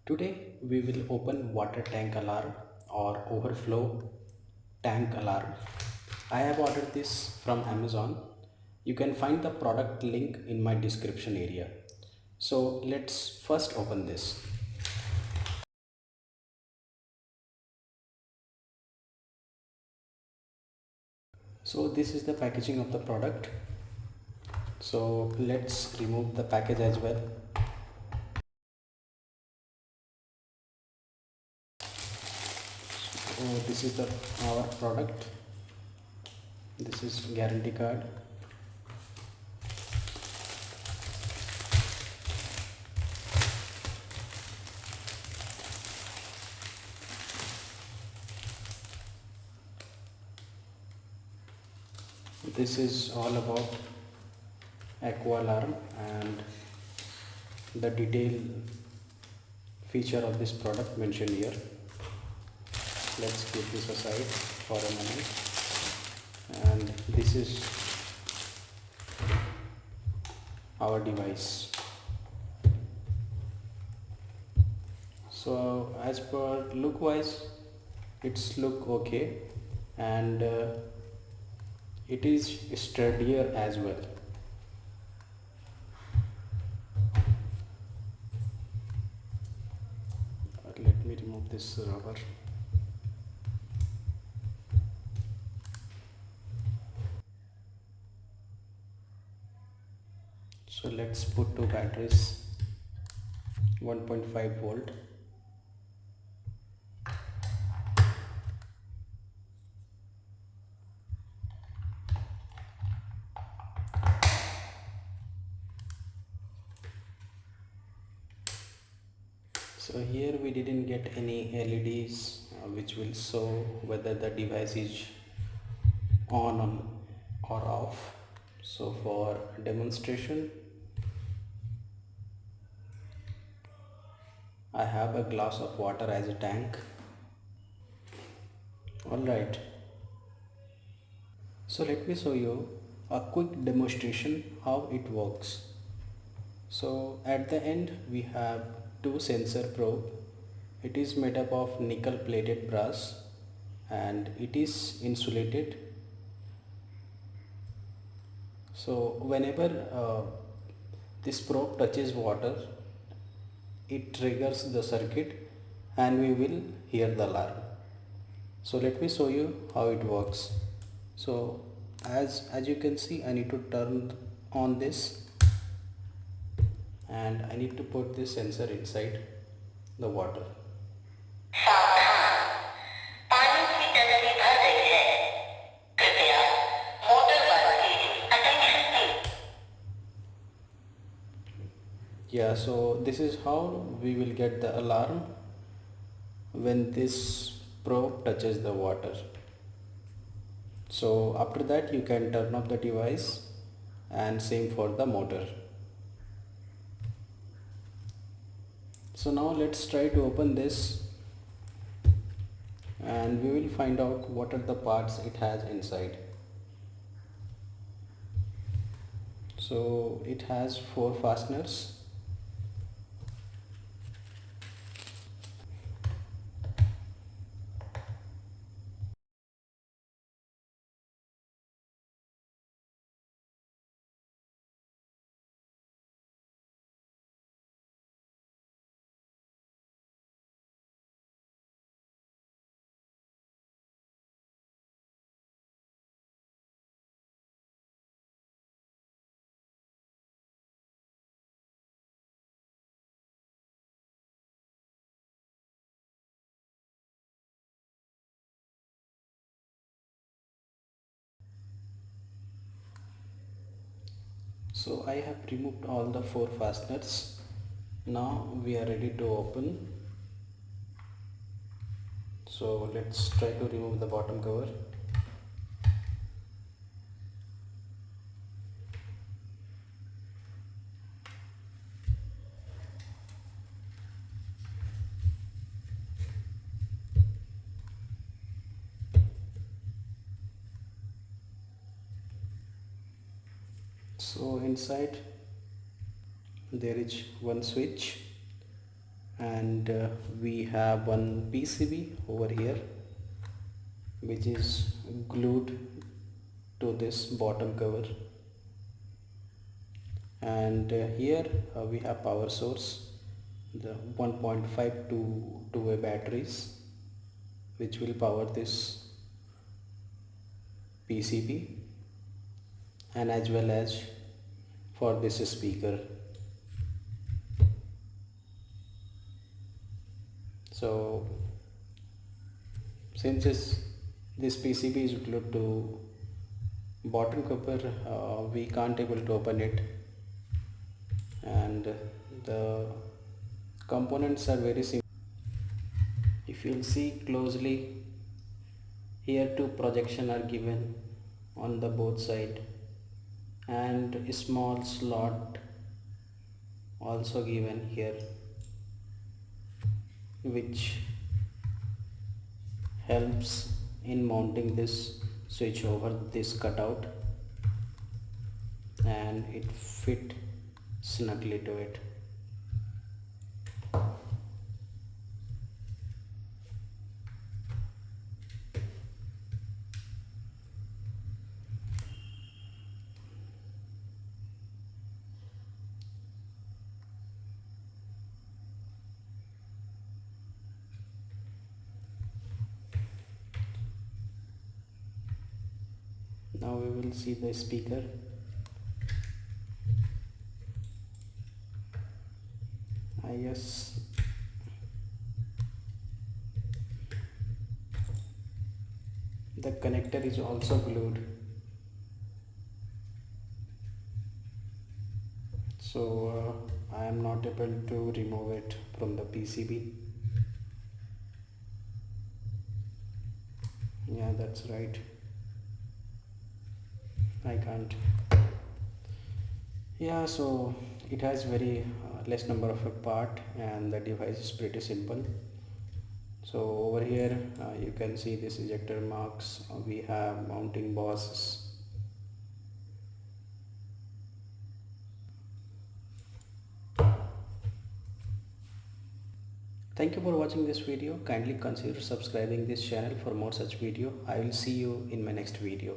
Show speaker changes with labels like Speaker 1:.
Speaker 1: Today we will open water tank alarm or overflow tank alarm. I have ordered this from Amazon. You can find the product link in my description area. So let's first open this. So this is the packaging of the product. So let's remove the package as well. So this is our product. This is guarantee card. This is all about aqua alarm and the detailed feature of this product mentioned here. Let's keep this aside for a moment. And this is our device. So as per look wise, it's look okay, and it is sturdier as well. Let me remove this rubber. So let's put two batteries, 1.5 volt. So here we didn't get any LEDs which will show whether the device is on or off. So for demonstration, I have a glass of water as a tank. Alright, so let me show you a quick demonstration how it works. So at the end we have two sensor probe. It is made up of nickel plated brass and it is insulated. So whenever this probe touches water, it triggers the circuit and we will hear the alarm. So let me show you how it works. So as you can see, I need to turn on this and I need to put this sensor inside the water. Yeah, so this is how we will get the alarm when this probe touches the water. So after that you can turn off the device, and same for the motor. So now let's try to open this and we will find out what are the parts it has inside. So it has 4 fasteners. So I have removed all the 4 fasteners. Now we are ready to open. So let's try to remove the bottom cover. So inside there is one switch and we have one PCB over here which is glued to this bottom cover, and here we have power source, the 1.5 to two-way batteries which will power this PCB and as well as for this speaker. So since this PCB is glued to bottom cover, we can't able to open it, and the components are very simple. If you'll see closely, here two projection are given on the both side and a small slot also given here, which helps in mounting this switch over this cutout, and it fit snugly to it. Now we will see the speaker. Yes, the connector is also glued, so I am not able to remove it from the PCB. Yeah, that's right, I can't. Yeah, so it has very less number of a part and the device is pretty simple. So over here you can see this ejector marks. We have mounting bosses. Thank you for watching this video. Kindly consider subscribing this channel for more such video. I will see you in my next video.